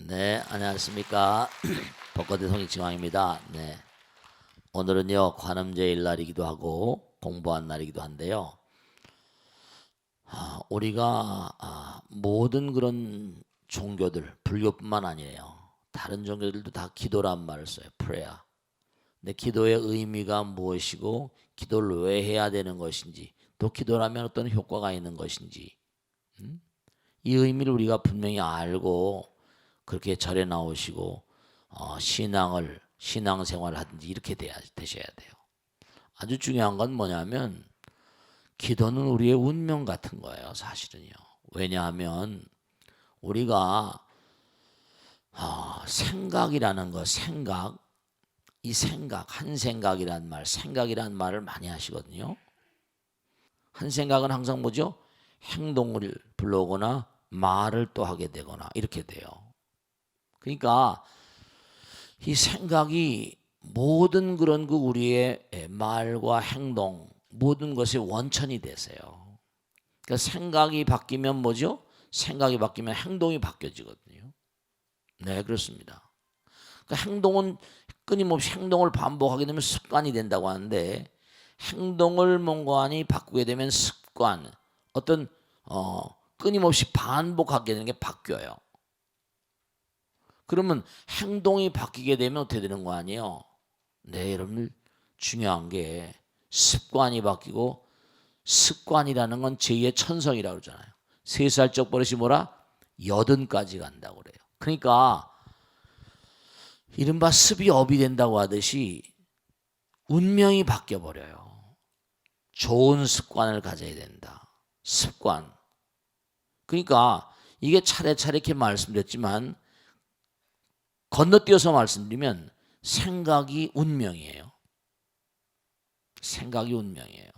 네, 안녕하십니까. 벚꽃의 송익증왕입니다. 네, 오늘은요 관음제일 날이기도 하고 공부한 날이기도 한데요. 우리가 모든 그런 종교들, 불교뿐만 아니에요. 다른 종교들도 다 기도란 말을 써요. prayer. 근데 기도의 의미가 무엇이고 기도를 왜 해야 되는 것인지, 또 기도라면 어떤 효과가 있는 것인지, 이 의미를 우리가 분명히 알고 그렇게 절에 나오시고 신앙생활을 하든지 이렇게 되셔야 돼요. 아주 중요한 건 뭐냐면 기도는 우리의 운명 같은 거예요, 사실은요. 왜냐하면 우리가 생각이라는 거, 이 생각, 한 생각이란 말, 생각이란 말을 많이 하시거든요. 한 생각은 항상 뭐죠? 행동을 불러오거나 말을 또 하게 되거나 이렇게 돼요. 그러니까 이 생각이 모든 그런 우리의 말과 행동, 모든 것의 원천이 되세요. 그러니까 생각이 바뀌면 뭐죠? 생각이 바뀌면 행동이 바뀌어지거든요. 네, 그렇습니다. 그러니까 행동은 끊임없이 행동을 반복하게 되면 습관이 된다고 하는데, 행동을 멍관히 바꾸게 되면 습관, 어떤 끊임없이 반복하게 되는 게 바뀌어요. 그러면 행동이 바뀌게 되면 어떻게 되는 거 아니에요? 네, 여러분들 중요한 게 습관이 바뀌고, 습관이라는 건 제2의 천성이라고 그러잖아요. 3살적 버릇이 뭐라? 80까지 간다고 그래요. 그러니까 이른바 습이 업이 된다고 하듯이 운명이 바뀌어 버려요. 좋은 습관을 가져야 된다. 습관. 그러니까 이게 차례차례 이렇게 말씀드렸지만 건너뛰어서 말씀드리면 생각이 운명이에요. 생각이 운명이에요.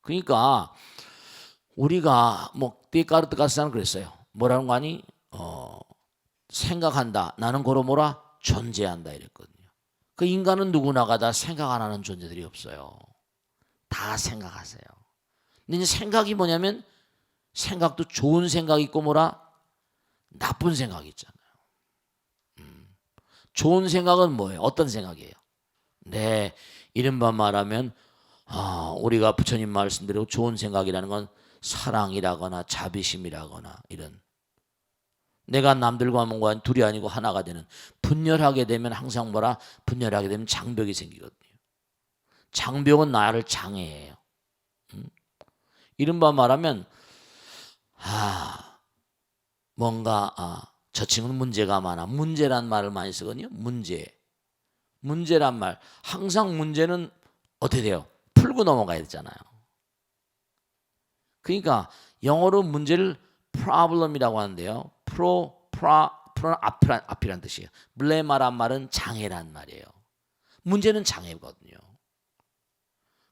그러니까 우리가 데카르트가스는 그랬어요. 뭐라는 거 아니? 생각한다. 나는 고로 뭐라? 존재한다 이랬거든요. 그 인간은 누구나가 다 생각 안 하는 존재들이 없어요. 다 생각하세요. 근데 이제 생각이 뭐냐면 생각도 좋은 생각이 있고 뭐라? 나쁜 생각이 있잖아요. 좋은 생각은 뭐예요? 어떤 생각이에요? 네, 이른바 말하면 우리가 부처님 말씀대로 좋은 생각이라는 건 사랑이라거나 자비심이라거나 이런, 내가 남들과 뭔가 둘이 아니고 하나가 되는, 분열하게 되면 항상 뭐라? 분열하게 되면 장벽이 생기거든요. 장벽은 나를 장애해요. 이른바 말하면 뭔가 저 친구는 문제가 많아. 문제란 말을 많이 쓰거든요. 문제란 말. 항상 문제는 어떻게 돼요? 풀고 넘어가야 되잖아요. 그러니까 영어로 문제를 problem이라고 하는데요. 프로는 앞이란 뜻이에요. 블레마란 말은 장애란 말이에요. 문제는 장애거든요.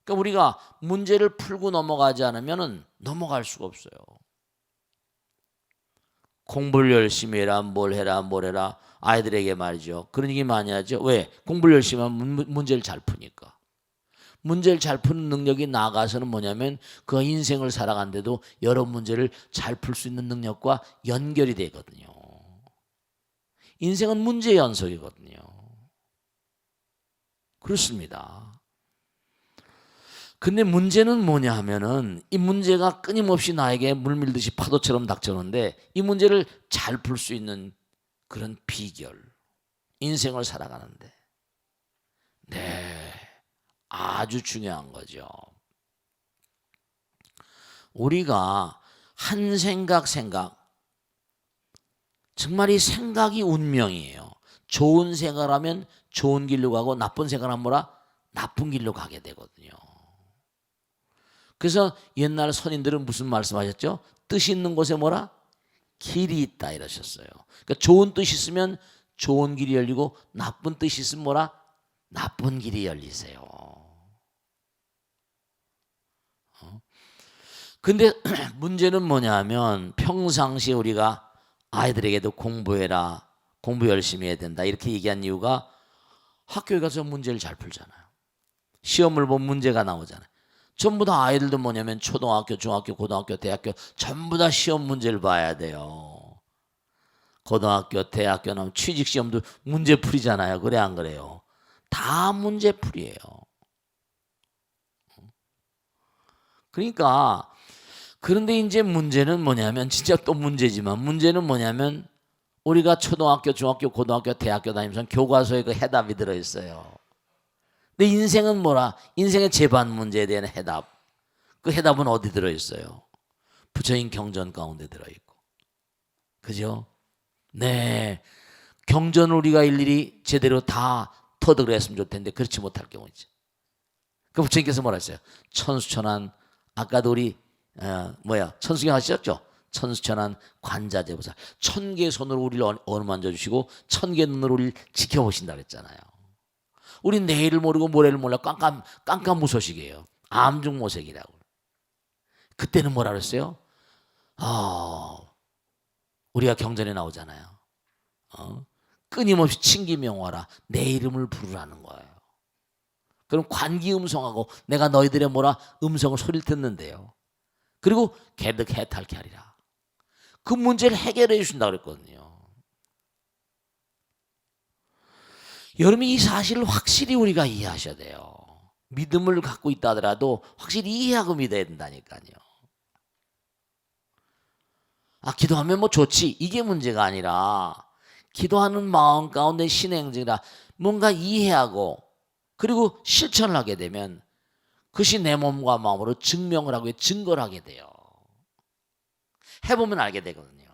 그러니까 우리가 문제를 풀고 넘어가지 않으면 넘어갈 수가 없어요. 공부를 열심히 해라, 뭘 해라, 아이들에게 말이죠. 그런 얘기 많이 하죠. 왜? 공부를 열심히 하면 문제를 잘 푸니까. 문제를 잘 푸는 능력이 나아가서는 뭐냐면 그 인생을 살아간데도 여러 문제를 잘 풀 수 있는 능력과 연결이 되거든요. 인생은 문제 연속이거든요. 그렇습니다. 근데 문제는 뭐냐 하면은 이 문제가 끊임없이 나에게 물밀듯이 파도처럼 닥쳐오는데, 이 문제를 잘 풀 수 있는 그런 비결, 인생을 살아가는데 네, 아주 중요한 거죠. 우리가 한 생각 정말 이 생각이 운명이에요. 좋은 생각을 하면 좋은 길로 가고 나쁜 생각을 하면 뭐라? 나쁜 길로 가게 되거든요. 그래서 옛날 선인들은 무슨 말씀하셨죠? 뜻 있는 곳에 뭐라? 길이 있다 이러셨어요. 그러니까 좋은 뜻이 있으면 좋은 길이 열리고 나쁜 뜻이 있으면 뭐라? 나쁜 길이 열리세요. 근데 문제는 뭐냐 하면 평상시에 우리가 아이들에게도 공부해라, 공부 열심히 해야 된다 이렇게 얘기한 이유가 학교에 가서 문제를 잘 풀잖아요. 시험을 보면 문제가 나오잖아요. 전부 다 아이들도 뭐냐면 초등학교, 중학교, 고등학교, 대학교 전부 다 시험 문제를 봐야 돼요. 고등학교, 대학교 나오면 취직시험도 문제풀이잖아요. 그래 안 그래요? 다 문제풀이에요. 그러니까 그런데 이제 문제는 뭐냐면 진짜 또 문제지만 문제는 뭐냐면 우리가 초등학교, 중학교, 고등학교, 대학교 다니면서 교과서에 그 해답이 들어있어요. 근데 인생은 뭐라? 인생의 재반 문제에 대한 해답. 그 해답은 어디 들어있어요? 부처님 경전 가운데 들어있고. 그죠? 네. 경전을 우리가 일일이 제대로 다 터득을 했으면 좋을 텐데 그렇지 못할 경우이죠. 그 부처님께서 뭐라 했어요? 천수천한 아까도 우리 천수경 하셨죠? 천수천한 관자재보살 1000개의 손으로 우리를 어루만져 주시고 1000개의 눈으로 우리를 지켜보신다 그랬잖아요. 우리 내일을 모르고 모레를 몰라 깜깜무소식이에요. 암중모색이라고. 그때는 뭐라 그랬어요? 우리가 경전에 나오잖아요. 끊임없이 친기명화라 내 이름을 부르라는 거예요. 그럼 관기음성하고 내가 너희들의 뭐라 음성을 소리를 듣는데요. 그리고 개득해탈케 하리라. 그 문제를 해결해 주신다 그랬거든요. 여러분이 이 사실을 확실히 우리가 이해하셔야 돼요. 믿음을 갖고 있다 하더라도 확실히 이해하고 믿어야 된다니까요. 기도하면 뭐 좋지 이게 문제가 아니라 기도하는 마음 가운데 신의 행진이라 뭔가 이해하고 그리고 실천을 하게 되면 그것이 내 몸과 마음으로 증명을 하고 증거를 하게 돼요. 해보면 알게 되거든요.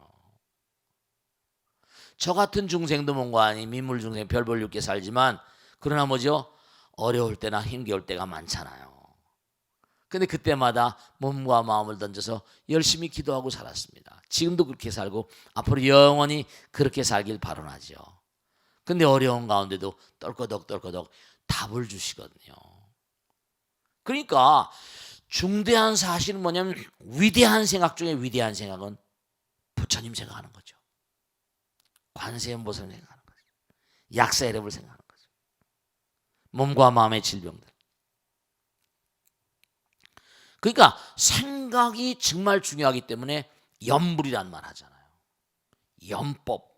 저 같은 중생도 뭔가 아닌 민물 중생 별 볼 육게 살지만 그러나 뭐죠? 어려울 때나 힘겨울 때가 많잖아요. 근데 그때마다 몸과 마음을 던져서 열심히 기도하고 살았습니다. 지금도 그렇게 살고 앞으로 영원히 그렇게 살길 바라죠. 근데 어려운 가운데도 떨거덕 답을 주시거든요. 그러니까 중대한 사실은 뭐냐면 위대한 생각 중에 위대한 생각은 부처님 생각하는 거죠. 관세음보살 생각하는 거죠. 약사여러분을 생각하는 거죠. 몸과 마음의 질병들. 그러니까 생각이 정말 중요하기 때문에 염불이란 말 하잖아요. 염법.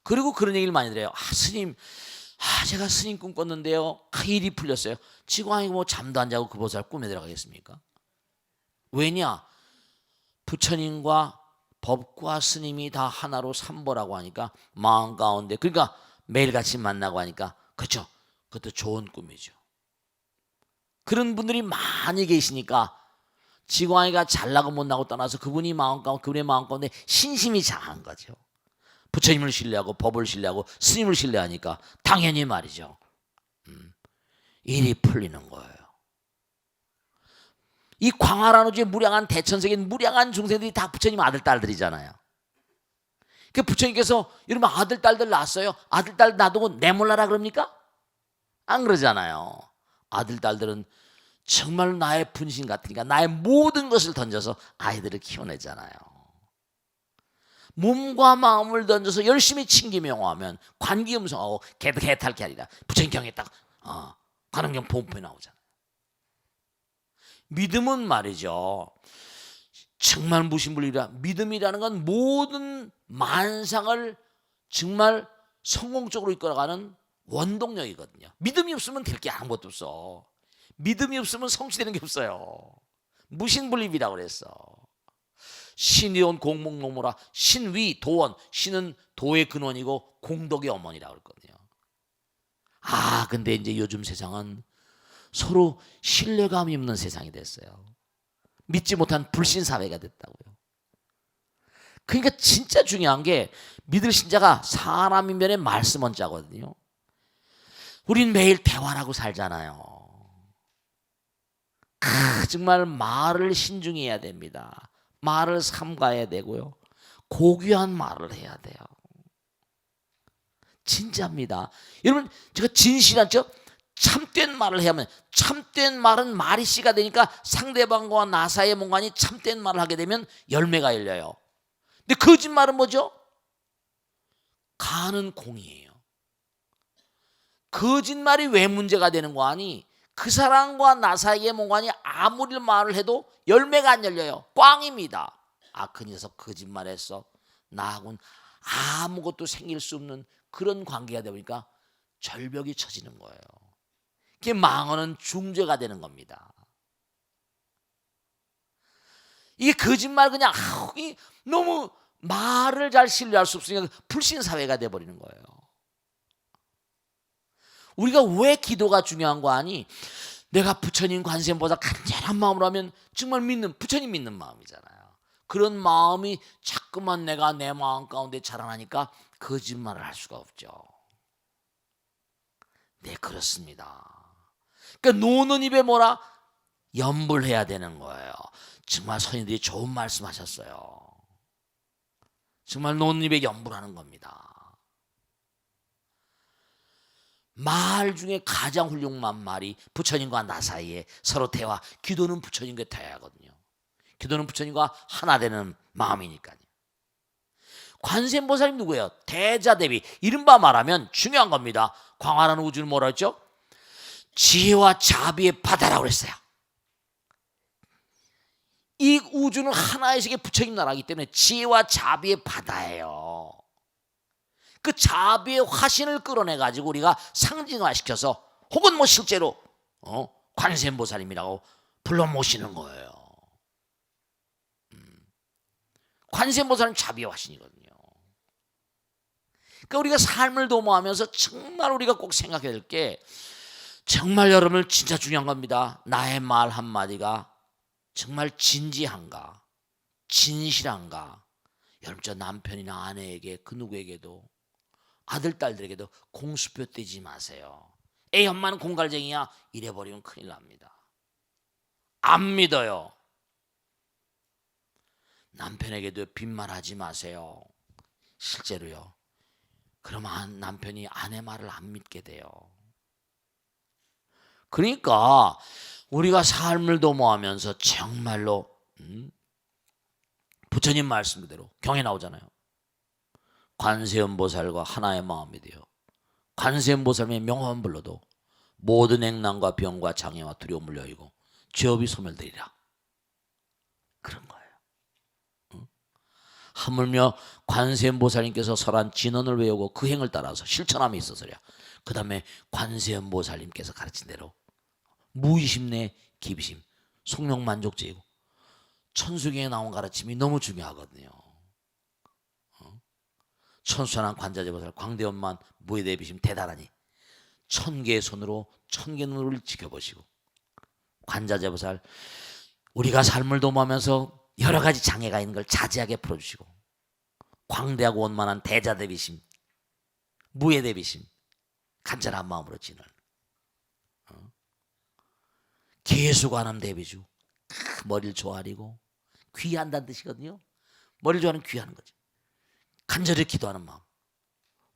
그리고 그런 얘기를 많이 들어요. 스님, 제가 스님 꿈 꿨는데요. 일이 풀렸어요. 지광이 뭐 잠도 안 자고 그 보살 꿈에 들어가겠습니까? 왜냐? 부처님과 법과 스님이 다 하나로 삼보라고 하니까 마음 가운데 그러니까 매일같이 만나고 하니까 그렇죠. 그것도 좋은 꿈이죠. 그런 분들이 많이 계시니까 지광이가 잘나고 못나고 떠나서 그분의 마음 가운데 신심이 장한 거죠. 부처님을 신뢰하고 법을 신뢰하고 스님을 신뢰하니까 당연히 말이죠. 일이 풀리는 거예요. 이 광활한 우주에 무량한 대천세계 무량한 중생들이 다 부처님 아들 딸들이잖아요. 그 부처님께서 여러분 아들 딸들 낳았어요. 아들 딸 놔두고 내몰라라 그럽니까? 안 그러잖아요. 아들 딸들은 정말 나의 분신 같으니까 나의 모든 것을 던져서 아이들을 키워내잖아요. 몸과 마음을 던져서 열심히 친기명화하면 관기음성하고 개탈케 하리라. 부처님 경에 딱 관음경 본품이 나오잖아요. 믿음은 말이죠. 정말 무신불이라 믿음이라는 건 모든 만상을 정말 성공적으로 이끌어가는 원동력이거든요. 믿음이 없으면 될 게 아무것도 없어. 믿음이 없으면 성취되는 게 없어요. 무신불립이라고 그랬어. 신이온 공목노무라. 신위 도원. 신은 도의 근원이고 공덕의 어머니라고 그랬거든요. 근데 이제 요즘 세상은 서로 신뢰감이 없는 세상이 됐어요. 믿지 못한 불신 사회가 됐다고요. 그러니까 진짜 중요한 게 믿을 신자가 사람 인면에 말씀은 자거든요. 우린 매일 대화를 하고 살잖아요. 정말 말을 신중히 해야 됩니다. 말을 삼가해야 되고요. 고귀한 말을 해야 돼요. 진짜입니다. 여러분 제가 진실한 참된 말을 해야 하면 참된 말은 말이 씨가 되니까 상대방과 나 사이의 뭔가니 참된 말을 하게 되면 열매가 열려요. 근데 거짓말은 뭐죠? 가는 공이에요. 거짓말이 왜 문제가 되는 거 아니? 그 사람과 나 사이의 뭔가니 아무리 말을 해도 열매가 안 열려요. 꽝입니다. 그 녀석 거짓말했어. 나하고는 아무것도 생길 수 없는 그런 관계가 되다 보니까 절벽이 쳐지는 거예요. 그게 망하는 중재가 되는 겁니다. 이게 거짓말 그냥 너무 말을 잘 신뢰할 수 없으니까 불신사회가 돼버리는 거예요. 우리가 왜 기도가 중요한 거 아니? 내가 부처님 관세음보살 간절한 마음으로 하면 정말 믿는, 부처님 믿는 마음이잖아요. 그런 마음이 자꾸만 내가 내 마음 가운데 자라나니까 거짓말을 할 수가 없죠. 네, 그렇습니다. 그러니까 노는 입에 뭐라? 염불해야 되는 거예요. 정말 선생님들이 좋은 말씀하셨어요. 정말 노는 입에 염불하는 겁니다. 말 중에 가장 훌륭한 말이 부처님과 나 사이에 서로 대화, 기도는 부처님과 대화하거든요. 기도는 부처님과 하나 되는 마음이니까요. 관세음보살이 누구예요? 대자대비. 이른바 말하면 중요한 겁니다. 광활한 우주는 뭐라 했죠? 지혜와 자비의 바다라고 그랬어요. 이 우주는 하나의 세계 부처님 나라이기 때문에 지혜와 자비의 바다예요. 그 자비의 화신을 끌어내가지고 우리가 상징화시켜서 혹은 뭐 실제로 관세음보살님이라고 불러 모시는 거예요. 관세음보살은 자비의 화신이거든요. 그러니까 우리가 삶을 도모하면서 정말 우리가 꼭 생각해야 될 게, 정말 여러분을 진짜 중요한 겁니다. 나의 말 한마디가 정말 진지한가, 진실한가. 여러분, 저 남편이나 아내에게, 그 누구에게도, 아들 딸들에게도 공수표 떼지 마세요. 에이, 엄마는 공갈쟁이야, 이래버리면 큰일 납니다. 안 믿어요. 남편에게도 빈말하지 마세요. 실제로요. 그러면 남편이 아내 말을 안 믿게 돼요. 그러니까 우리가 삶을 도모하면서 정말로 부처님 말씀 그대로 경에 나오잖아요. 관세음보살과 하나의 마음이 되어 관세음보살의 명함만 불러도 모든 액난과 병과 장애와 두려움을 여의고 죄업이 소멸되리라. 그런 거예요. 하물며 관세음보살님께서 설한 진언을 외우고 그 행을 따라서 실천함에 있어서야. 그 다음에 관세음보살님께서 가르친 대로 무의심 내 기비심, 속력만족제이고, 천수경에 나온 가르침이 너무 중요하거든요. 천수한한 관자재보살 광대원만 무해대비심 대단하니 1000개의 손으로 1000개 눈으로 지켜보시고, 관자재보살 우리가 삶을 도모하면서 여러 가지 장애가 있는 걸 자제하게 풀어주시고, 광대하고 원만한 대자대비심, 무해대비심, 간절한 마음으로 진을, 계수관함 대비주, 머리를 조아리고, 귀한다는 뜻이거든요. 머리를 좋아하는 귀하는 거죠. 간절히 기도하는 마음.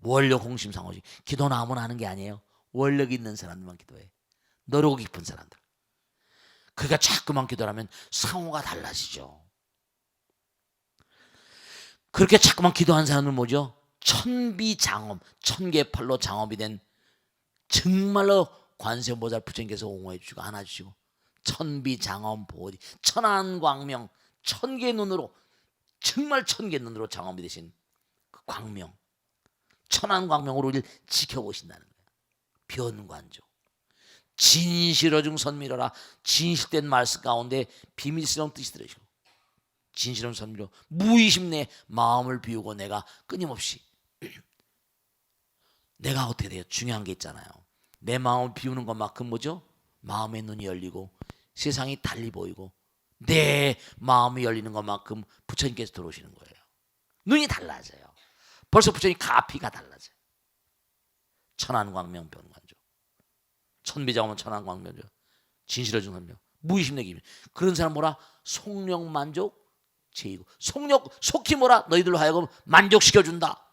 원력 홍심상호지. 기도는 아무나 하는 게 아니에요. 원력 있는 사람들만 기도해. 너르고 깊은 사람들. 그러니까 자꾸만 기도하면 상호가 달라지죠. 그렇게 자꾸만 기도한 사람은 뭐죠? 천비장엄, 1000개 팔로 장엄이 된 정말로 관세음보살 부처님께서 옹호해 주시고 안아주시고, 천비장엄 보호디, 천안광명, 1000개 눈으로, 정말 1000개 눈으로 장엄이 되신 그 광명, 천안광명으로 우리를 지켜보신다는 거예요. 변관조, 진실어중 선미러라. 진실된 말씀 가운데 비밀스러운 뜻이 들어있고, 진실한 선미로 무의심 내 마음을 비우고 내가 끊임없이 내가 어떻게 돼요? 중요한 게 있잖아요. 내 마음을 비우는 것만큼 뭐죠? 마음의 눈이 열리고 세상이 달리 보이고, 내 마음이 열리는 것만큼 부처님께서 들어오시는 거예요. 눈이 달라져요. 벌써 부처님 가피가 달라져요. 천안광명 변관조, 천비장엄은 천안광명조, 진실어중 선명, 무의심 내 기비. 그런 사람 뭐라? 속력만족 제이고, 속히 뭐라? 너희들로 하여금 만족시켜준다.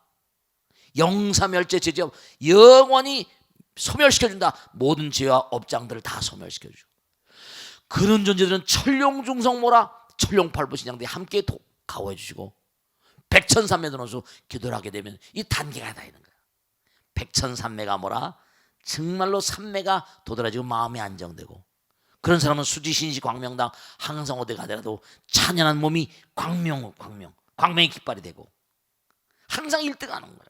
영사멸제 제지업, 영원히 소멸시켜준다. 모든 죄와 업장들을 다 소멸시켜주고, 그런 존재들은 천룡중성 뭐라? 천룡팔부신장들이 함께 가호해 주시고, 백천삼매도노수 기도를 하게 되면 이 단계가 다 있는 거야. 백천삼매가 뭐라? 정말로 삼매가 도드라지고 마음이 안정되고, 그런 사람은 수지신시 광명당 항상 어디 가더라도 찬연한 몸이 광명의 깃발이 되고, 항상 1등 하는 거예요.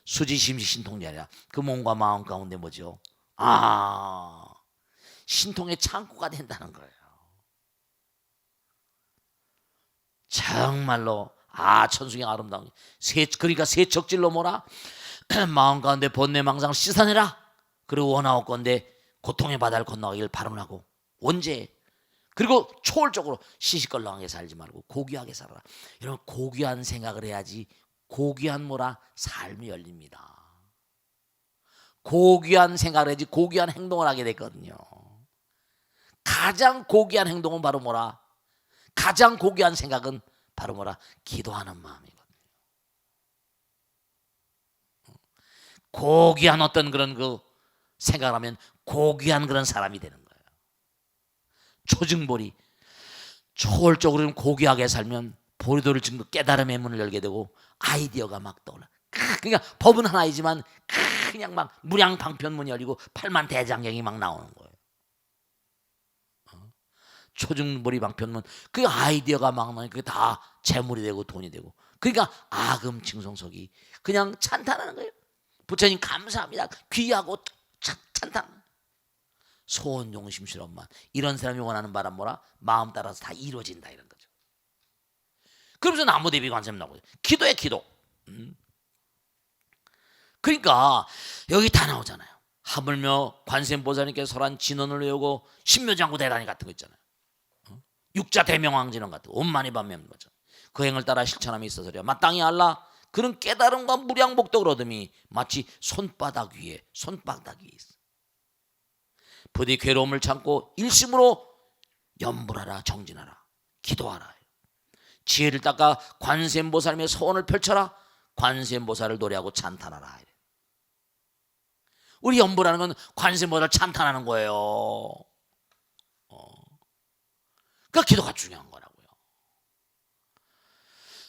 수지심시 신통이 아니라 그 몸과 마음 가운데 뭐죠? 신통의 창고가 된다는 거예요. 정말로 천수경 아름다운 그러니까 세 척질로 뭐라 마음 가운데 번뇌망상을 씻어내라. 그리고 원하옵건대 고통의 바다를 건너가기를 바라고. 언제? 그리고 초월적으로 시시껄렁하게 살지 말고 고귀하게 살아라. 여러분, 고귀한 생각을 해야지 고귀한 뭐라 삶이 열립니다. 고귀한 생각을 해야지 고귀한 행동을 하게 됐거든요. 가장 고귀한 행동은 바로 뭐라? 가장 고귀한 생각은 바로 뭐라? 기도하는 마음이거든요. 고귀한 어떤 그런 그 생각을 하면 고귀한 그런 사람이 되는 거예요. 초증보리, 초월적으로 고귀하게 살면 보리도를 증거 깨달음의 문을 열게 되고 아이디어가 막 떠올라. 그러니까 법은 하나이지만 그냥 막 무량방편문이 열리고 팔만대장경이 막 나오는 거예요. 초증보리 방편문, 그 아이디어가 막 나오니까 그게 다 재물이 되고 돈이 되고, 그러니까 아금칭송석이 그냥 찬탄하는 거예요. 부처님 감사합니다. 귀하고 찬탄. 소원용심실험만, 이런 사람이 원하는 바람 뭐라? 마음 따라서 다 이루어진다, 이런 거죠. 그러면서 나무대비관세음 나오고 기도에 기도. 그러니까 여기 다 나오잖아요. 하물며 관세음보살님께서 설한 진언을 외우고 신묘장구 대단히 같은 거 있잖아요. 육자 대명왕진원 같은 거 온만이 반면 거죠. 그 행을 따라 실천함이 있어서려 마땅히 알라. 그런 깨달음과 무량복덕을 얻음이 마치 손바닥 위에 있어. 부디 괴로움을 참고 일심으로 염불하라, 정진하라, 기도하라. 지혜를 닦아 관세음보살님의 소원을 펼쳐라. 관세음보살을 노래하고 찬탄하라. 우리 염불하는 건 관세음보살 찬탄하는 거예요. 그러니까 기도가 중요한 거라고요.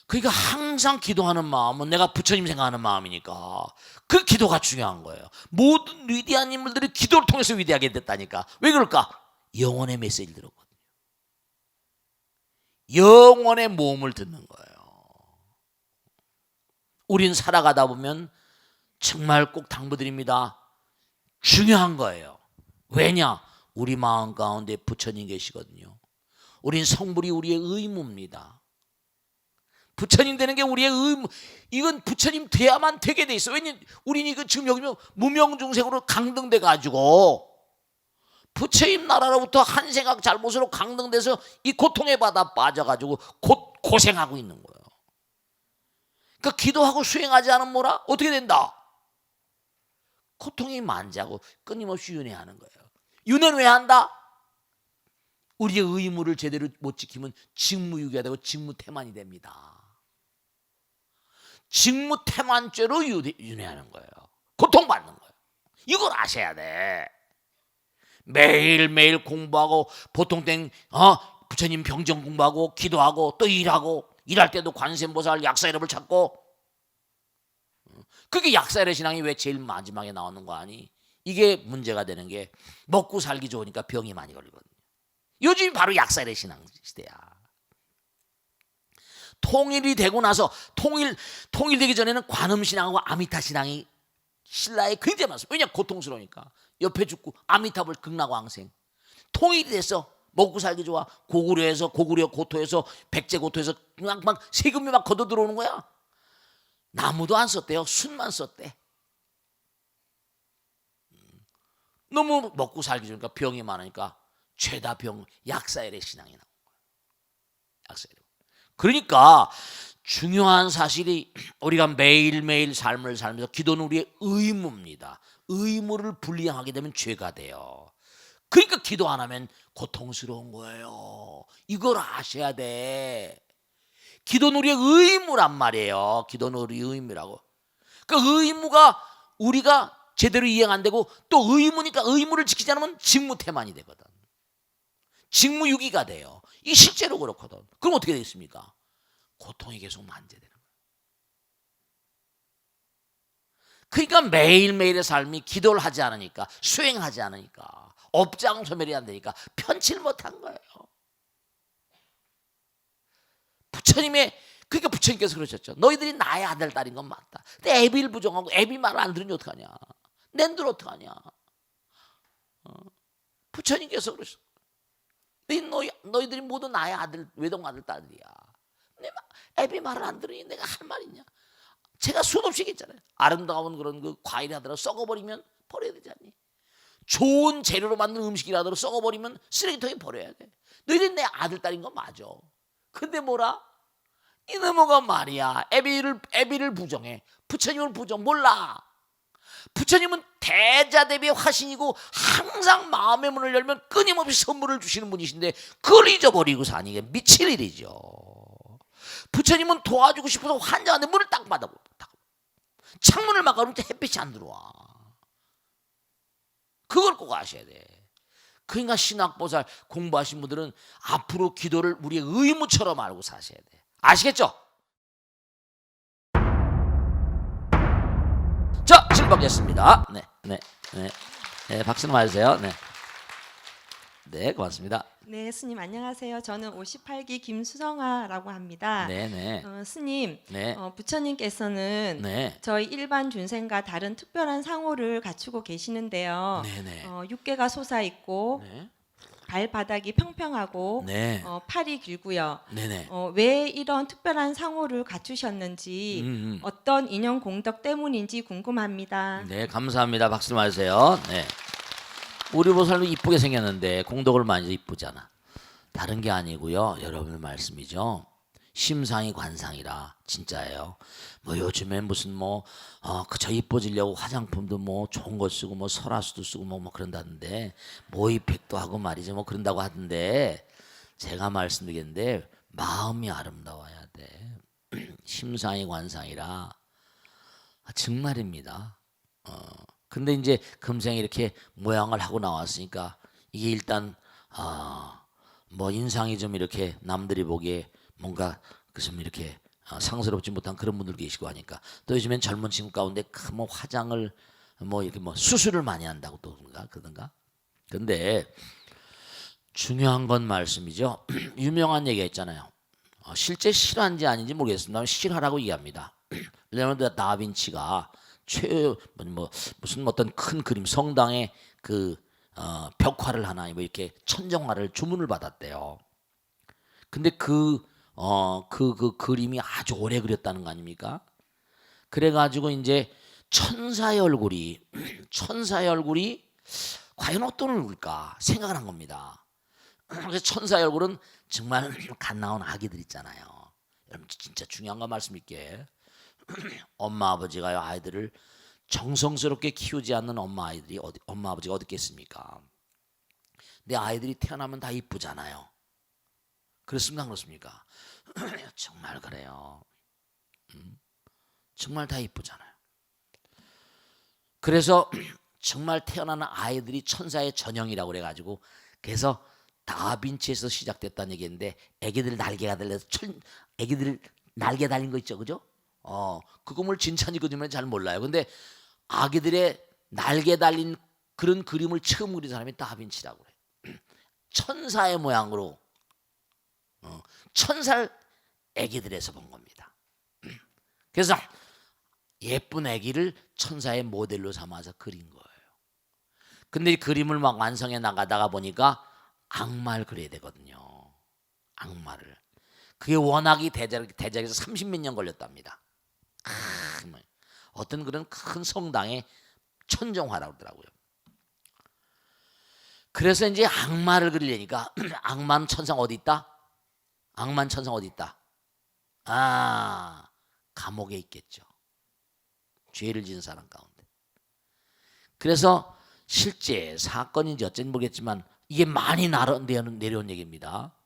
그러니까 항상 기도하는 마음은 내가 부처님 생각하는 마음이니까 그 기도가 중요한 거예요. 모든 위대한 인물들이 기도를 통해서 위대하게 됐다니까. 왜 그럴까? 영혼의 메시지를 들었거든요. 영혼의 모험을 듣는 거예요. 우린 살아가다 보면 정말 꼭 당부드립니다. 중요한 거예요. 왜냐? 우리 마음 가운데 부처님 계시거든요. 우린 성불이 우리의 의무입니다. 부처님 되는 게 우리의 의무. 이건 부처님 돼야만 되게 돼 있어. 왜냐면 우린 이거 지금 여기 무명중생으로 강등돼 가지고 부처님 나라로부터 한 생각 잘못으로 강등돼서 이 고통의 바다 빠져가지고 고생하고 있는 거예요. 그러니까 기도하고 수행하지 않으면 뭐라? 어떻게 된다? 고통이 만지하고 끊임없이 윤회하는 거예요. 윤회는 왜 한다? 우리의 의무를 제대로 못 지키면 직무유기가 되고 직무태만이 됩니다. 직무태만죄로 윤회하는 거예요. 고통받는 거예요. 이걸 아셔야 돼. 매일매일 공부하고 보통 땐 부처님 병정 공부하고 기도하고 또 일하고, 일할 때도 관세음보살 약사 이름을 찾고. 그게 약사의 신앙이 왜 제일 마지막에 나오는 거 아니? 이게 문제가 되는 게 먹고 살기 좋으니까 병이 많이 걸리거든요. 요즘이 바로 약사의 신앙 시대야. 통일이 되고 나서 통일되기 전에는 관음신앙하고 아미타신앙이 신라에 굉장히 많습니다. 왜냐? 고통스러우니까. 옆에 죽고 아미타불 극락왕생. 통일이 됐어. 먹고 살기 좋아. 고구려에서 고토에서 백제고토에서 막 세금이 막 걷어 들어오는 거야. 나무도 안 썼대요. 순만 썼대. 너무 먹고 살기 좋으니까 병이 많으니까 죄다 병 약사엘의 신앙이 나온 거예요. 약사엘. 그러니까 중요한 사실이 우리가 매일매일 삶을 살면서 기도는 우리의 의무입니다. 의무를 불이행하게 되면 죄가 돼요. 그러니까 기도 안 하면 고통스러운 거예요. 이걸 아셔야 돼. 기도는 우리의 의무란 말이에요. 기도는 우리의 의무라고. 그 의무가 우리가 제대로 이행 안 되고 또 의무니까 의무를 지키지 않으면 직무태만이 되거든. 직무유기가 돼요. 이 실제로 그렇거든. 그럼 어떻게 되겠습니까? 고통이 계속 만재되는 거예요. 그러니까 매일매일의 삶이 기도를 하지 않으니까, 수행하지 않으니까, 업장소멸이 안 되니까 편치를 못한 거예요. 부처님의 그러니까 부처님께서 그러셨죠. 너희들이 나의 아들 딸인 건 맞다. 근데 애비를 부정하고 애비 말을 안 들으니 어떡하냐. 낸들 어떡하냐. 부처님께서 그러셨어. 너희들이 모두 나의 아들, 외동 아들 딸이야. 애비 말을 안 들으니 내가 할 말이냐. 제가 수도 없이 얘기했잖아요. 아름다운 그런 그 과일이 하더라도 썩어버리면 버려야 되지 않니? 좋은 재료로 만든 음식이라도 썩어버리면 쓰레기통에 버려야 돼. 너희들이 내 아들 딸인 건 맞아. 근데 뭐라? 이놈의 말이야. 애비를 부정해. 부처님을 부정 몰라. 부처님은 대자대비의 화신이고 항상 마음의 문을 열면 끊임없이 선물을 주시는 분이신데 그걸 잊어버리고 사니 이게 미칠 일이죠. 부처님은 도와주고 싶어서 환장하는데 문을 딱 받아. 창문을 막아놓으면 햇빛이 안 들어와. 그걸 꼭 아셔야 돼. 그러니까 신학보살 공부하신 분들은 앞으로 기도를 우리의 의무처럼 알고 사셔야 돼. 아시겠죠? 자, 질문 받겠습니다. 네, 박수는 맞으세요. 네, 고맙습니다. 네, 스님 안녕하세요. 저는 58기 김수정아라고 합니다. 네. 스님, 네. 부처님께서는 네. 저희 일반 중생과 다른 특별한 상호를 갖추고 계시는데요. 네. 육계가 솟아 있고 네. 발바닥이 평평하고 네. 팔이 길고요. 네. 왜 이런 특별한 상호를 갖추셨는지 어떤 인연 공덕 때문인지 궁금합니다. 네, 감사합니다. 박수 맞으세요. 네. 우리 보살도 이쁘게 생겼는데 공덕을 많이 이쁘잖아. 다른 게 아니고요. 여러분의 말씀이죠. 심상이 관상이라 진짜예요. 뭐 요즘에 무슨 그저 이뻐지려고 화장품도 뭐 좋은 거 쓰고 뭐 설화수도 쓰고 뭐 그런다는데 모이팩도 하고 말이죠. 뭐 그런다고 하던데 제가 말씀드리겠는데 마음이 아름다워야 돼. 심상이 관상이라 정말입니다. 근데 이제 금생에 이렇게 모양을 하고 나왔으니까 이게 일단 뭐 인상이 좀 이렇게 남들이 보기에 뭔가 좀 이렇게 상스럽지 못한 그런 분들 계시고 하니까 또 요즘엔 젊은 친구 가운데 뭐 화장을 뭐 이렇게 뭐 수술을 많이 한다고 또 그런가. 근데 중요한 건 말씀이죠. 유명한 얘기가 있잖아요. 실제 실화인지 아닌지 모르겠습니다. 실화라고 얘기합니다. 레오나르도 다빈치가 무슨 어떤 큰 그림 성당에 그 벽화를 하나 뭐 이렇게 천정화를 주문을 받았대요. 근데 그 그림이 아주 오래 그렸다는 거 아닙니까? 그래가지고 이제 천사의 얼굴이 과연 어떤 얼굴일까 생각을 한 겁니다. 그래서 천사의 얼굴은 정말 갓 나온 아기들 있잖아요. 여러분 진짜 중요한 거 말씀드릴게. 엄마 아버지가요 아이들을 정성스럽게 키우지 않는 엄마 아버지가 어디 있겠습니까? 내 아이들이 태어나면 다 이쁘잖아요. 그렇습니까? 안 그렇습니까? 정말 그래요. 정말 다 이쁘잖아요. 그래서 정말 태어나는 아이들이 천사의 전형이라고 그래가지고 그래서 다빈치에서 시작됐다는 얘기인데 애기들 날개가 달려서 애기들 날개 달린 거 있죠, 그죠? 그걸 진찬이 그리면 잘 몰라요. 근데 아기들의 날개 달린 그런 그림을 처음 그린 사람이 다빈치라고 그래. 천사의 모양으로 천살 애기들에서 본 겁니다. 그래서 예쁜 애기를 천사의 모델로 삼아서 그린 거예요. 근데 이 그림을 막 완성해 나가다가 보니까 악마를 그려야 되거든요. 악마를. 그게 워낙이 대작에서 30몇 년 걸렸답니다. 어떤 그런 큰 성당의 천정화라고 그러더라고요. 그래서 이제 악마를 그리려니까 악마는 천상 어디 있다? 악마는 천상 어디 있다? 감옥에 있겠죠. 죄를 지은 사람 가운데. 그래서 실제 사건인지 어쩐지 모르겠지만 이게 많이 내려온 얘기입니다.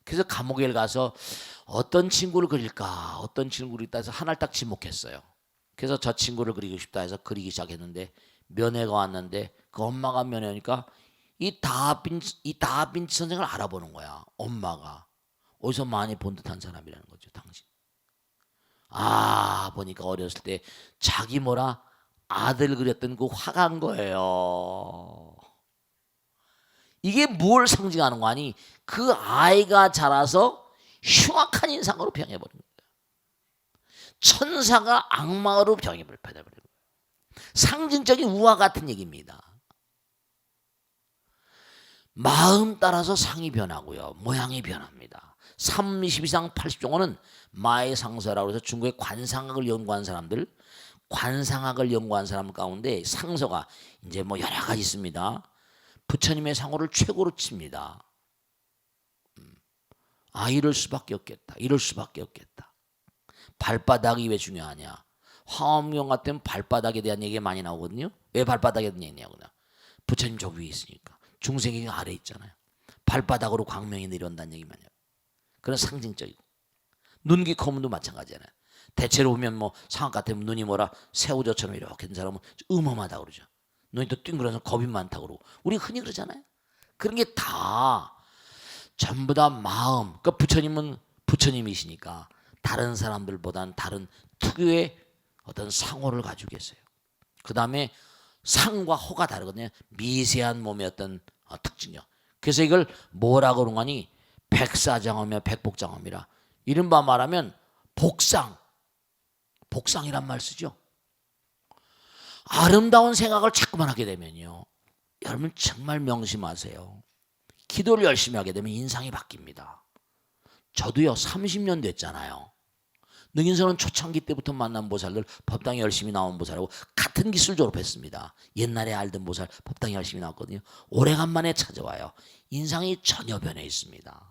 그래서 감옥에 가서 어떤 친구를 그릴까 어떤 친구를 그릴까 해서 하나를 딱 지목했어요. 그래서 저 친구를 그리고 싶다 해서 그리기 시작했는데 면회가 왔는데 그 엄마가 면회하니까 이 다빈치 선생을 알아보는 거야. 엄마가 어디서 많이 본 듯한 사람이라는 거죠. 당신. 보니까 어렸을 때 자기 아들 그렸던 그 화가인 거예요. 이게 뭘 상징하는 거 아니? 그 아이가 자라서 흉악한 인상으로 변해버린 거예요. 천사가 악마로 변해버린 거예요. 상징적인 우화 같은 얘기입니다. 마음 따라서 상이 변하고요. 모양이 변합니다. 32상 80종어는 마의상서라고 해서 중국의 관상학을 연구한 사람들, 관상학을 연구한 사람 가운데 상서가 이제 뭐 여러 가지 있습니다. 부처님의 상호를 최고로 칩니다. 이럴 수밖에 없겠다. 이럴 수밖에 없겠다. 발바닥이 왜 중요하냐? 화엄경 같은 발바닥에 대한 얘기가 많이 나오거든요. 왜 발바닥에 대한 얘기냐고요? 부처님 저 위에 있으니까. 중생이 아래 있잖아요. 발바닥으로 광명이 내려온다는 얘기 많이 해요. 그런 상징적이고. 눈기 검은도 마찬가지잖아요. 대체로 보면 뭐 상악 같으면 눈이 뭐라 새우젓처럼 이렇게 된 사람은 음험하다고 그러죠. 눈이 또 띵그러서 겁이 많다고 그러고. 우리 흔히 그러잖아요. 그런 게 다 전부 다 마음. 그러니까 부처님은 부처님이시니까 다른 사람들보다는 다른 특유의 어떤 상호를 가지고 계세요. 그 다음에 상과 호가 다르거든요. 미세한 몸의 어떤 특징이요. 그래서 이걸 뭐라고 그런 거니? 백사장엄이며 백복장엄이라. 이른바 말하면 복상. 복상이란 말 쓰죠. 아름다운 생각을 자꾸만 하게 되면요. 여러분 정말 명심하세요. 기도를 열심히 하게 되면 인상이 바뀝니다. 저도요 30년 됐잖아요. 능인선은 초창기 때부터 만난 보살들 법당에 열심히 나온 보살하고 같은 기술 졸업했습니다. 옛날에 알던 보살 법당에 열심히 나왔거든요. 오래간만에 찾아와요. 인상이 전혀 변해 있습니다.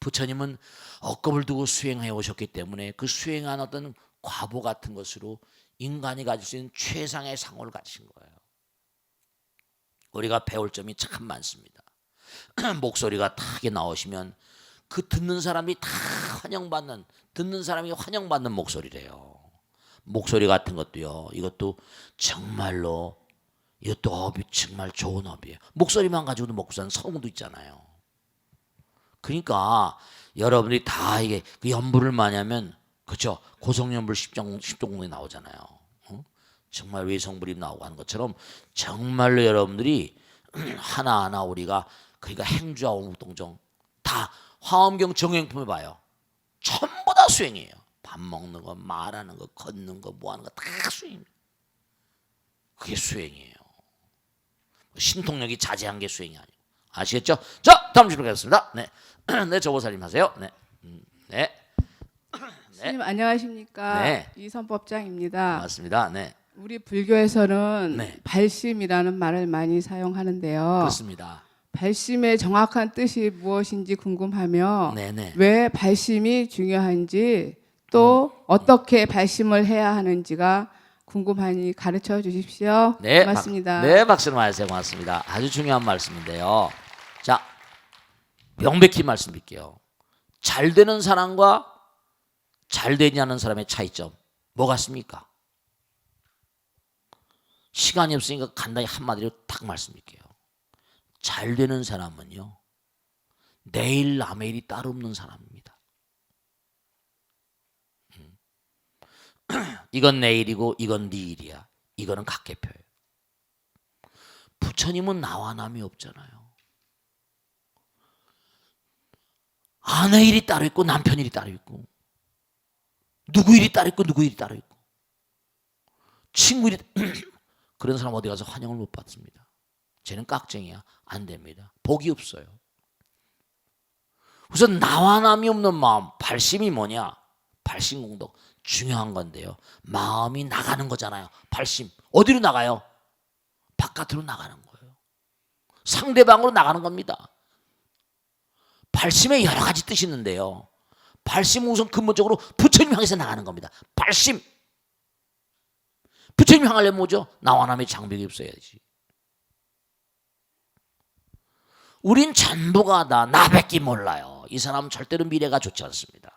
부처님은 억겁을 두고 수행해 오셨기 때문에 그 수행한 어떤 과보 같은 것으로 인간이 가질 수 있는 최상의 상호를 가지신 거예요. 우리가 배울 점이 참 많습니다. 목소리가 탁하게 나오시면 그 듣는 사람이 다 환영받는, 듣는 사람이 환영받는 목소리래요. 목소리 같은 것도요. 이것도 정말로 이것도 업이 정말 좋은 업이에요. 목소리만 가지고도 먹고 사는 성우도 있잖아요. 그러니까 여러분들이 다 이게 그 연부를 많이 하면 그렇죠. 고성연불 10종공에 나오잖아요. 정말 외성불이 나오고 하는 것처럼 정말로 여러분들이 하나하나 우리가 그러니까 행주와 오묵동정 다 화엄경 정행품을 봐요. 전부 다 수행이에요. 밥 먹는 거, 말하는 거, 걷는 거, 뭐 하는 거 다 수행입니다. 그게 수행이에요. 신통력이 자제한 게 수행이 아니에요. 아시겠죠? 자, 다음 질문 가겠습니다. 네, 네, 조보살님 하세요. 네, 네. 스님 안녕하십니까? 네. 이선법장입니다. 맞습니다. 네, 우리 불교에서는 네. 발심이라는 말을 많이 사용하는데요. 그렇습니다. 발심의 정확한 뜻이 무엇인지 궁금하며 네, 네. 왜 발심이 중요한지 또 어떻게 발심을 해야 하는지가 궁금하니 가르쳐 주십시오. 네, 고맙습니다. 네, 박수를 맞으세요. 고맙습니다. 아주 중요한 말씀인데요. 자, 명백히 말씀드릴게요. 잘 되는 사람과 잘 되지 않는 사람의 차이점 뭐 같습니까? 시간이 없으니까 간단히 한마디로 딱 말씀드릴게요. 잘 되는 사람은요, 내일 남의 따로 없는 사람입니다. 이건 내 일이고 이건 네 일이야. 이거는 각계표예요. 부처님은 나와 남이 없잖아요. 아내 일이 따로 있고 남편 일이 따로 있고 누구 일이 따로 있고 누구 일이 따로 있고 친구 일이 그런 사람 어디 가서 환영을 못 받습니다. 쟤는 깍쟁이야. 안 됩니다. 복이 없어요. 우선 나와 남이 없는 마음, 발심이 뭐냐? 발심공덕 중요한 건데요. 마음이 나가는 거잖아요. 발심 어디로 나가요? 바깥으로 나가는 거예요. 상대방으로 나가는 겁니다. 발심에 여러 가지 뜻이 있는데요. 발심은 우선 근본적으로 부처님 향해서 나가는 겁니다. 발심. 부처님 향하려면 뭐죠? 나와 남의 장벽이 없어야지. 우린 전부가 다 나밖에 몰라요. 이 사람은 절대로 미래가 좋지 않습니다.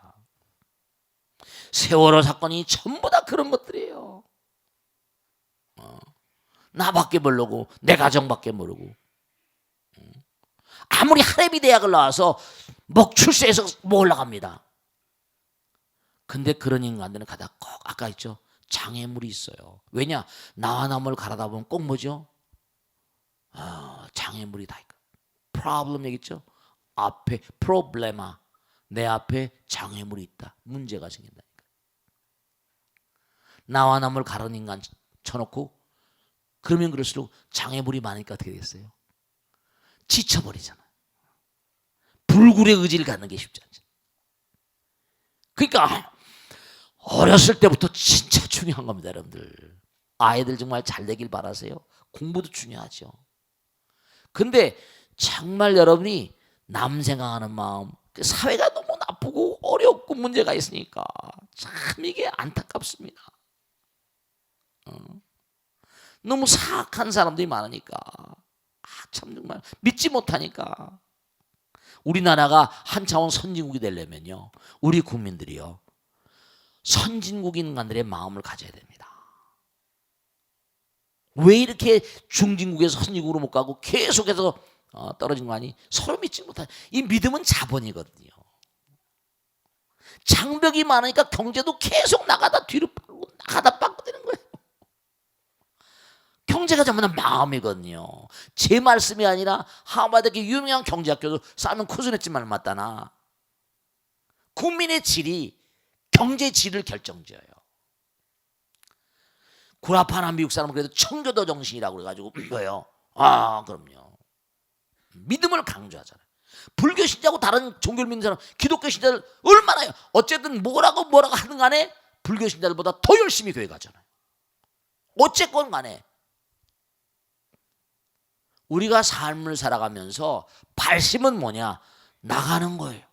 세월호 사건이 전부 다 그런 것들이에요. 나밖에 모르고 내 가정밖에 모르고 아무리 하레비 대학을 나와서 먹출세해서 뭐 올라갑니다. 근데 그런 인간들은 가다 꼭 아까 있죠. 장애물이 있어요. 왜냐? 나와 남을 가라다 보면 꼭 뭐죠? 장애물이 다 있고. 프로블럼 얘기죠. 앞에 프로블레마 내 앞에 장애물이 있다. 문제가 생긴다니까. 나와 남을 가른 인간 쳐놓고 그러면 그럴수록 장애물이 많으니까 어떻게 되겠어요? 지쳐버리잖아. 불굴의 의지를 갖는 게 쉽지 않죠. 그러니까 어렸을 때부터 진짜 중요한 겁니다, 여러분들. 아이들 정말 잘 되길 바라세요. 공부도 중요하죠. 근데 정말 여러분이 남 생각하는 마음, 사회가 너무 나쁘고 어렵고 문제가 있으니까 참 이게 안타깝습니다. 너무 사악한 사람들이 많으니까 참 정말 믿지 못하니까. 우리나라가 한 차원 선진국이 되려면요, 우리 국민들이요, 선진국 인간들의 마음을 가져야 됩니다. 왜 이렇게 중진국에서 선진국으로 못 가고 계속해서 떨어진 거 아니? 서로 믿지 못하는, 이 믿음은 자본이거든요. 장벽이 많으니까 경제도 계속 나가다 뒤로 빠고 나가다 빠고 되는 거예요. 경제가 전부 다 마음이거든요. 제 말씀이 아니라 하버드의 유명한 경제학교도 사이먼 쿠즈네츠 말 맞다나, 국민의 질이 경제 질을 결정지어요. 구라파나 미국 사람은 그래도 청교도 정신이라고 그래가지고 이거요. 그럼요. 믿음을 강조하잖아요. 불교 신자고 다른 종교를 믿는 사람, 기독교 신자들 얼마나요? 어쨌든 뭐라고 하든 간에 불교 신자들보다 더 열심히 교회 가잖아요. 어쨌건 간에 우리가 삶을 살아가면서 발심은 뭐냐? 나가는 거예요.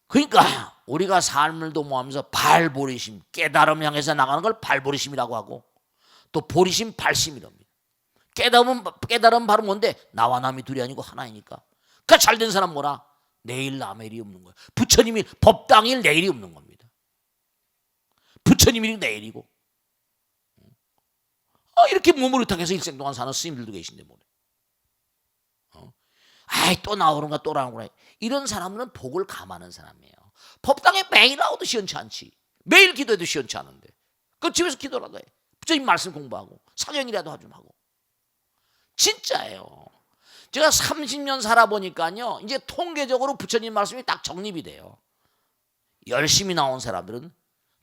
그러니까 우리가 삶을 도모하면서 발보리심, 깨달음 향해서 나가는 걸 발보리심이라고 하고, 또 보리심, 발심이랍니다. 깨달음 바로 뭔데? 나와 남이 둘이 아니고 하나이니까. 그러니까 잘된 사람 뭐라? 내일 남의 일이 없는 거야. 부처님 일, 법당일 내일이 없는 겁니다. 부처님 일이 내일이고. 이렇게 몸을 의탁해서 일생 동안 사는 스님들도 계신데 뭐래. 또 나오는가 또 나오는구나. 이런 사람은 복을 감하는 사람이에요. 법당에 매일 나오도 시원치 않지. 매일 기도해도 시원치 않은데. 그 집에서 기도라도 해. 부처님 말씀 공부하고 사경이라도 좀 하고. 진짜예요. 제가 30년 살아보니까요, 이제 통계적으로 부처님 말씀이 딱 정립이 돼요. 열심히 나온 사람들은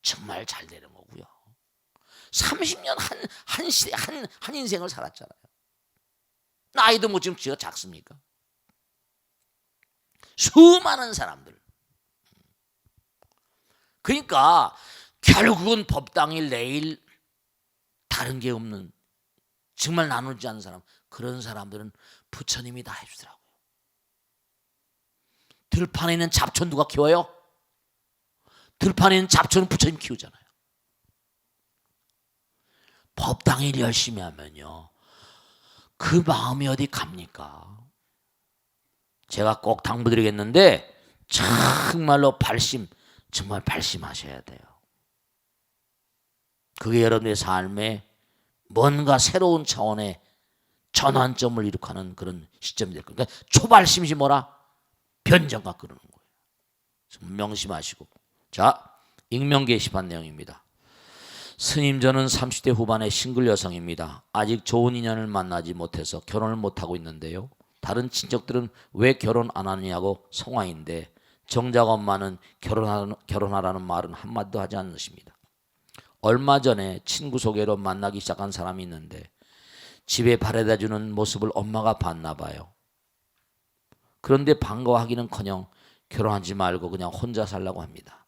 정말 잘 되는 거고요. 30년 한 인생을 살았잖아요. 나이도 뭐 지금 지가 작습니까? 수많은 사람들. 그러니까 결국은 법당일 내일 다른 게 없는, 정말 나누지 않는 사람, 그런 사람들은 부처님이 다 해주더라고요. 들판에 있는 잡초 누가 키워요? 들판에 있는 잡초는 부처님 키우잖아요. 법당일 열심히 하면요, 그 마음이 어디 갑니까? 제가 꼭 당부드리겠는데 정말로 정말 발심하셔야 돼요. 그게 여러분의 삶에 뭔가 새로운 차원의 전환점을 일으키는 그런 시점이 될 겁니다. 그러니까 초발심이 뭐라? 변정과 그러는 거예요. 좀 명심하시고. 자, 익명 게시판 내용입니다. 스님, 저는 30대 후반의 싱글 여성입니다. 아직 좋은 인연을 만나지 못해서 결혼을 못하고 있는데요. 다른 친척들은 왜 결혼 안 하느냐고 성화인데 정작 엄마는 결혼하라는 말은 한마디도 하지 않으십니다. 얼마 전에 친구 소개로 만나기 시작한 사람이 있는데 집에 바래다 주는 모습을 엄마가 봤나 봐요. 그런데 반가워하기는커녕 결혼하지 말고 그냥 혼자 살라고 합니다.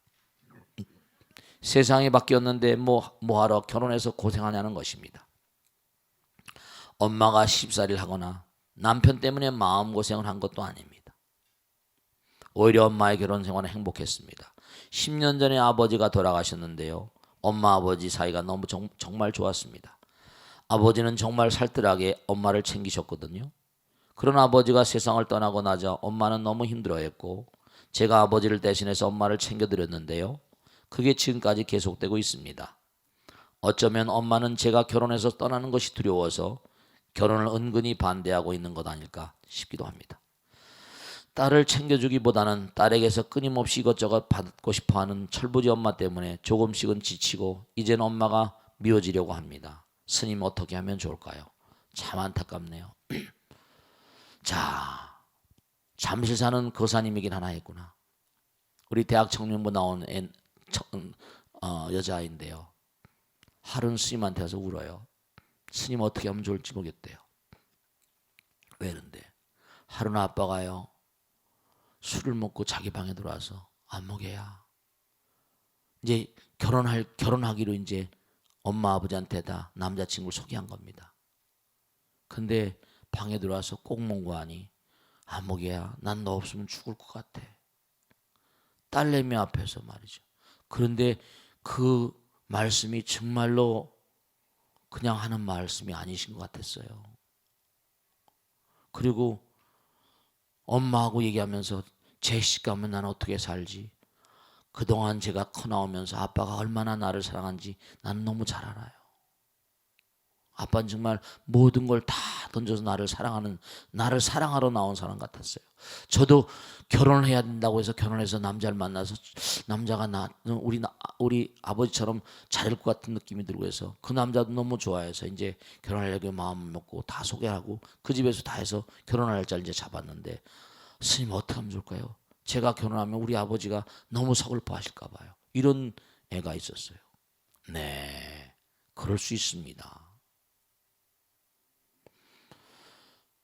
세상이 바뀌었는데 뭐하러 결혼해서 고생하냐는 것입니다. 엄마가 쉽살이를 하거나 남편 때문에 마음고생을 한 것도 아닙니다. 오히려 엄마의 결혼 생활은 행복했습니다. 10년 전에 아버지가 돌아가셨는데요. 엄마 아버지 사이가 너무 정말 좋았습니다. 아버지는 정말 살뜰하게 엄마를 챙기셨거든요. 그런 아버지가 세상을 떠나고 나자 엄마는 너무 힘들어했고 제가 아버지를 대신해서 엄마를 챙겨드렸는데요. 그게 지금까지 계속되고 있습니다. 어쩌면 엄마는 제가 결혼해서 떠나는 것이 두려워서 결혼을 은근히 반대하고 있는 것 아닐까 싶기도 합니다. 딸을 챙겨주기보다는 딸에게서 끊임없이 이것저것 받고 싶어하는 철부지 엄마 때문에 조금씩은 지치고 이제는 엄마가 미워지려고 합니다. 스님, 어떻게 하면 좋을까요? 참 안타깝네요. 자, 잠실 사는 거사님이긴 하나 했구나. 우리 대학 청년부 나온 여자아이인데요. 하루는 스님한테 와서 울어요. 스님 어떻게 하면 좋을지 모르겠대요. 왜 그런데? 하루는 아빠가요. 술을 먹고 자기 방에 들어와서 안목애야. 이제 결혼하기로 이제 엄마 아버지한테 다 남자친구를 소개한 겁니다. 근데 방에 들어와서 꼭 몽고하니 안목애야, 난 너 없으면 죽을 것 같아. 딸내미 앞에서 말이죠. 그런데 그 말씀이 정말로 그냥 하는 말씀이 아니신 것 같았어요. 그리고 엄마하고 얘기하면서 제 시가면 난 어떻게 살지? 그동안 제가 커나오면서 아빠가 얼마나 나를 사랑한지 나는 너무 잘 알아요. 아빠는 정말 모든 걸 다 던져서 나를 사랑하러 나온 사람 같았어요. 저도 결혼을 해야 된다고 해서 결혼해서 남자를 만나서 남자가 우리 아버지처럼 잘할 것 같은 느낌이 들고 해서 그 남자도 너무 좋아해서 이제 결혼하려고 마음을 먹고 다 소개하고 그 집에서 다 해서 결혼할 날짜를 이제 잡았는데 스님 어떻게 하면 좋을까요? 제가 결혼하면 우리 아버지가 너무 서글퍼하실까 봐요. 이런 애가 있었어요. 네, 그럴 수 있습니다.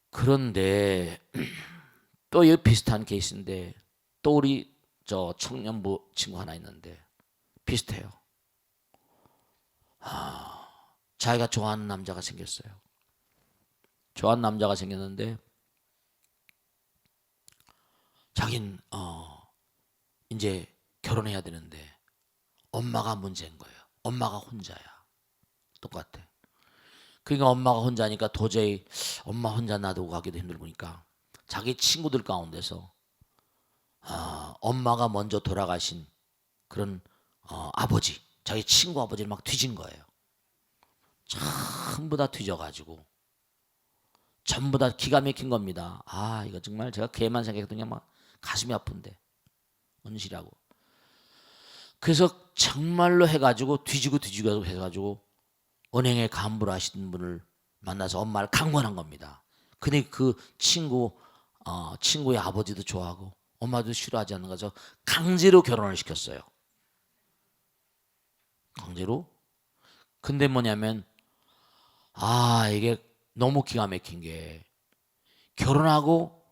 그런데 또 이 비슷한 케이스인데 또 우리 저 청년부 친구 하나 있는데 비슷해요. 자기가 좋아하는 남자가 생겼어요. 좋아하는 남자가 생겼는데 자긴 이제 결혼해야 되는데 엄마가 문제인 거예요. 엄마가 혼자야. 똑같아. 그러니까 엄마가 혼자니까 도저히 엄마 혼자 놔두고 가기도 힘들으니까 자기 친구들 가운데서 엄마가 먼저 돌아가신 그런 아버지, 자기 친구 아버지를 막 뒤진 거예요. 전부 다 뒤져가지고 전부 다 기가 막힌 겁니다. 이거 정말 제가 걔만 생각했더니 막 가슴이 아픈데 은실하고. 그래서 정말로 해가지고 뒤지고 해가지고 은행에 간부를 하시는 분을 만나서 엄마를 강권한 겁니다. 근데 그 친구의 아버지도 좋아하고 엄마도 싫어하지 않는 거죠. 강제로 결혼을 시켰어요. 강제로. 근데 뭐냐면 이게 너무 기가 막힌 게 결혼하고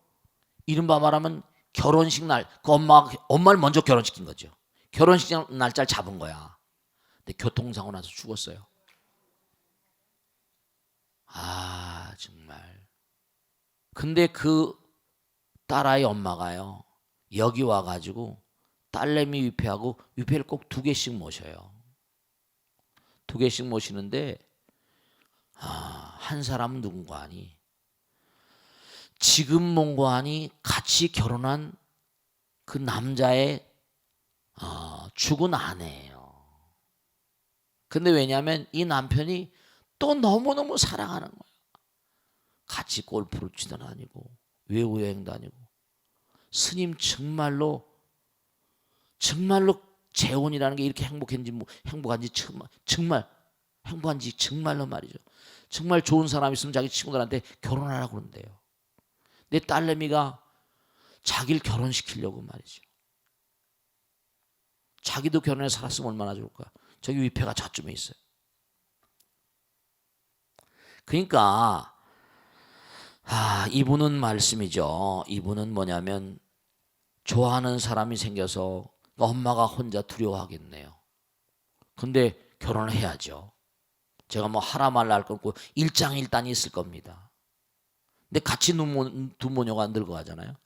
이른바 말하면 결혼식 날 그 엄마를 먼저 결혼시킨 거죠. 결혼식 날짜를 잡은 거야. 근데 교통사고 나서 죽었어요. 정말. 근데 그 딸아이 엄마가요 여기 와가지고 딸내미 위패하고 위패를 꼭 2개씩 모셔요. 2개씩 모시는데 한 사람은 누군고 하니 지금 뭔고 하니 같이 결혼한 그 남자의 죽은 아내예요. 근데 왜냐하면 이 남편이 또 너무너무 사랑하는 거예요. 같이 골프를 치도 다니고 외국여행도 다니고. 스님 정말로 재혼이라는 게 이렇게 행복한지 정말로 말이죠. 정말 좋은 사람 있으면 자기 친구들한테 결혼하라고 그런대요. 내 딸내미가 자기를 결혼시키려고 말이죠. 자기도 결혼해 살았으면 얼마나 좋을까. 저기 위패가 저쯤에 있어요. 그러니까 이분은 말씀이죠. 이분은 뭐냐면 좋아하는 사람이 생겨서 엄마가 혼자 두려워하겠네요. 근데 결혼을 해야죠. 제가 뭐 하라 말라 할 거 없고 일장일단이 있을 겁니다. 근데 같이 두 모녀가 늙어가잖아요.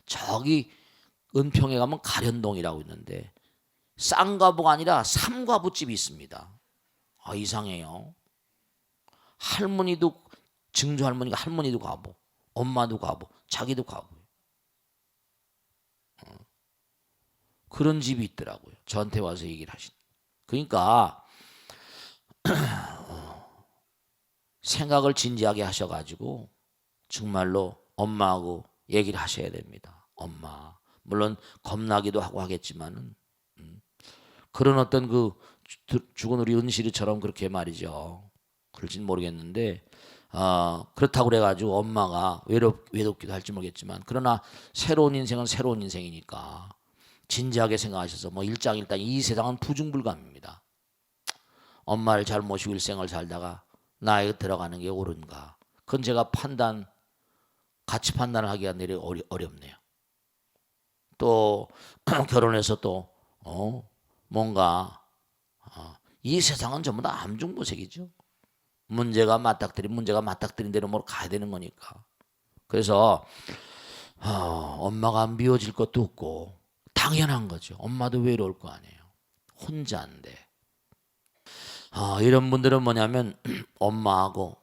저기 은평에 가면 가련동이라고 있는데 쌍가부가 아니라 삼가부집이 있습니다. 이상해요. 할머니도 증조 할머니가 할머니도 가보, 엄마도 가보, 자기도 가보. 그런 집이 있더라고요. 저한테 와서 얘기를 하신. 그러니까 생각을 진지하게 하셔가지고 정말로 엄마하고 얘기를 하셔야 됩니다. 엄마, 물론 겁나기도 하고 하겠지만은 그런 어떤 그 죽은 우리 은실이처럼 그렇게 말이죠. 그럴지는 모르겠는데 그렇다고 그래가지고 엄마가 외롭기도 할지 모르겠지만 그러나 새로운 인생은 새로운 인생이니까 진지하게 생각하셔서 뭐 일장일단 이 세상은 부중불감입니다. 엄마를 잘 모시고 일생을 살다가 나에게 들어가는 게 옳은가? 그건 제가 같이 판단을 하기가 내리 어렵네요. 또 결혼해서 또 뭔가 이 세상은 전부 다 암중보색이죠. 문제가 맞닥뜨린 대로 뭐 가야 되는 거니까. 그래서 엄마가 미워질 것도 없고 당연한 거죠. 엄마도 외로울 거 아니에요. 혼자인데. 이런 분들은 뭐냐면 엄마하고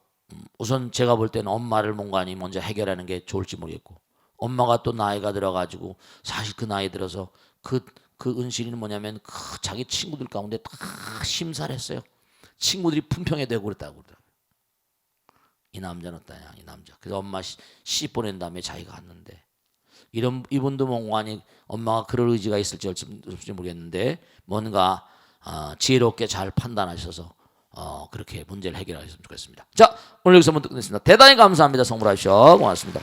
우선 제가 볼 때는 엄마를 뭔가니 먼저 해결하는 게 좋을지 모르겠고, 엄마가 또 나이가 들어가지고 사실 그 나이 들어서 그 은실이는 뭐냐면 자기 친구들 가운데 다 심사를 했어요. 친구들이 품평이 되고 그랬다고 그러더라고요. 이 남자는 어떠냐, 이 남자. 그래서 엄마 시 보낸 다음에 자기가 갔는데, 이분도 몽환이 엄마가 그럴 의지가 있을지 없을지 모르겠는데 뭔가 지혜롭게 잘 판단하셔서 그렇게 문제를 해결하셨으면 좋겠습니다. 자, 오늘 여기서 한번 끝냈습니다. 대단히 감사합니다. 성불하십시오. 고맙습니다.